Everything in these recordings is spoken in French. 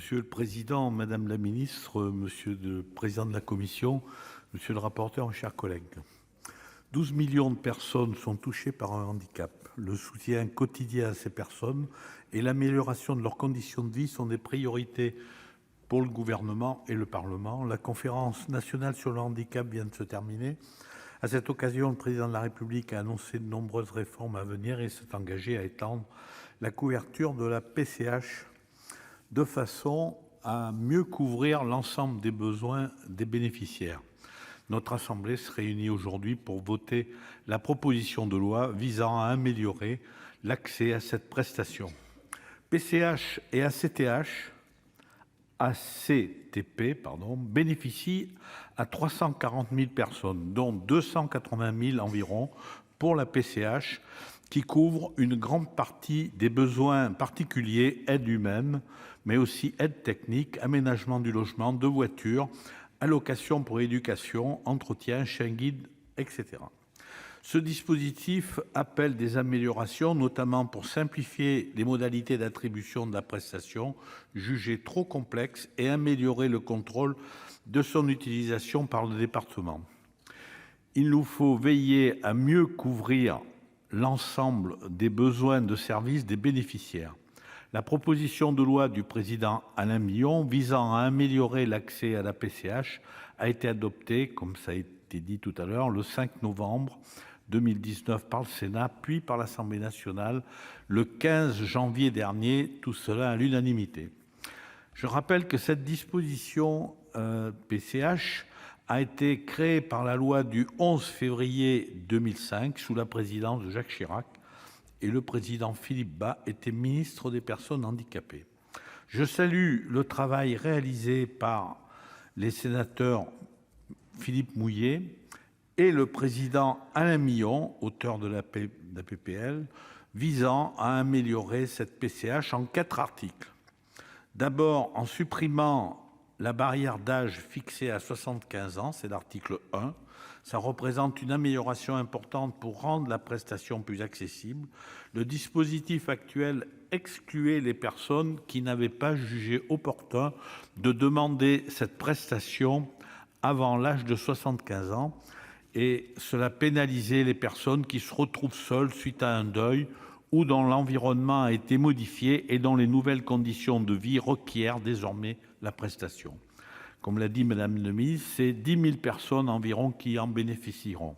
Monsieur le Président, Madame la Ministre, Monsieur le Président de la Commission, Monsieur le rapporteur, mes chers collègues. 12 millions de personnes sont touchées par un handicap. Le soutien quotidien à ces personnes et l'amélioration de leurs conditions de vie sont des priorités pour le gouvernement et le Parlement. La conférence nationale sur le handicap vient de se terminer. À cette occasion, le Président de la République a annoncé de nombreuses réformes à venir et s'est engagé à étendre la couverture de la PCH de façon à mieux couvrir l'ensemble des besoins des bénéficiaires. Notre Assemblée se réunit aujourd'hui pour voter la proposition de loi visant à améliorer l'accès à cette prestation. PCH et ACTP bénéficient à 340 000 personnes, dont 280 000 environ pour la PCH, qui couvre une grande partie des besoins particuliers, aide humaine, mais aussi aide technique, aménagement du logement, de voitures, allocations pour éducation, entretien, chien guide, etc. Ce dispositif appelle des améliorations, notamment pour simplifier les modalités d'attribution de la prestation, jugées trop complexes, et améliorer le contrôle de son utilisation par le département. Il nous faut veiller à mieux couvrir l'ensemble des besoins de services des bénéficiaires. La proposition de loi du président Alain Milon visant à améliorer l'accès à la PCH a été adoptée, comme ça a été dit tout à l'heure, le 5 novembre 2019 par le Sénat, puis par l'Assemblée nationale le 15 janvier dernier, tout cela à l'unanimité. Je rappelle que cette disposition PCH a été créée par la loi du 11 février 2005 sous la présidence de Jacques Chirac, et le président Philippe Bas était ministre des Personnes handicapées. Je salue le travail réalisé par les sénateurs Philippe Mouiller et le président Alain Milon, auteur de la PPL, visant à améliorer cette PCH en 4 articles. D'abord, en supprimant la barrière d'âge fixée à 75 ans, c'est l'article 1. Ça représente une amélioration importante pour rendre la prestation plus accessible. Le dispositif actuel excluait les personnes qui n'avaient pas jugé opportun de demander cette prestation avant l'âge de 75 ans et cela pénalisait les personnes qui se retrouvent seules suite à un deuil ou dont l'environnement a été modifié et dont les nouvelles conditions de vie requièrent désormais la prestation. Comme l'a dit Madame la Ministre, c'est 10 000 personnes environ qui en bénéficieront.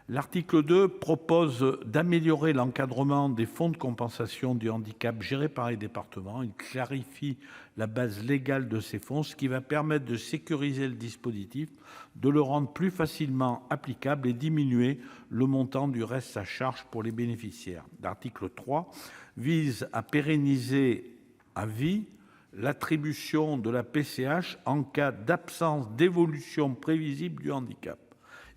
L'article 2 propose d'améliorer l'encadrement des fonds de compensation du handicap gérés par les départements. Il clarifie la base légale de ces fonds, ce qui va permettre de sécuriser le dispositif, de le rendre plus facilement applicable et diminuer le montant du reste à charge pour les bénéficiaires. L'article 3 vise à pérenniser à vie l'attribution de la PCH en cas d'absence d'évolution prévisible du handicap.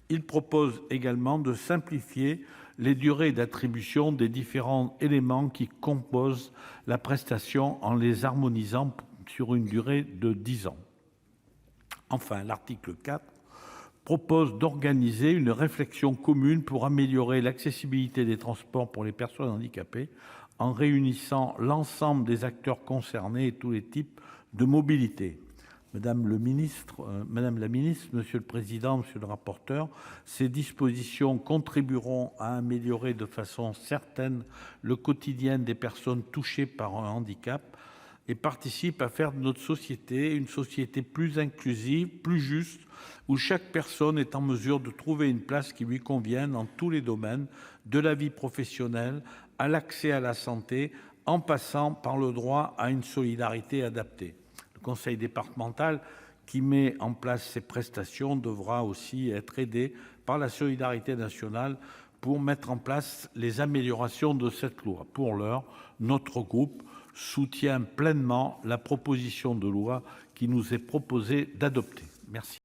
Il propose également de simplifier les durées d'attribution des différents éléments qui composent la prestation en les harmonisant sur une durée de 10 ans. Enfin, l'article 4 propose d'organiser une réflexion commune pour améliorer l'accessibilité des transports pour les personnes handicapées en réunissant l'ensemble des acteurs concernés et tous les types de mobilité. Madame la Ministre, Monsieur le Président, Monsieur le rapporteur, ces dispositions contribueront à améliorer de façon certaine le quotidien des personnes touchées par un handicap et participent à faire de notre société une société plus inclusive, plus juste, où chaque personne est en mesure de trouver une place qui lui convienne dans tous les domaines, de la vie professionnelle à l'accès à la santé, en passant par le droit à une solidarité adaptée. Le conseil départemental qui met en place ces prestations devra aussi être aidé par la solidarité nationale pour mettre en place les améliorations de cette loi. Pour l'heure, notre groupe soutient pleinement la proposition de loi qui nous est proposée d'adopter. Merci.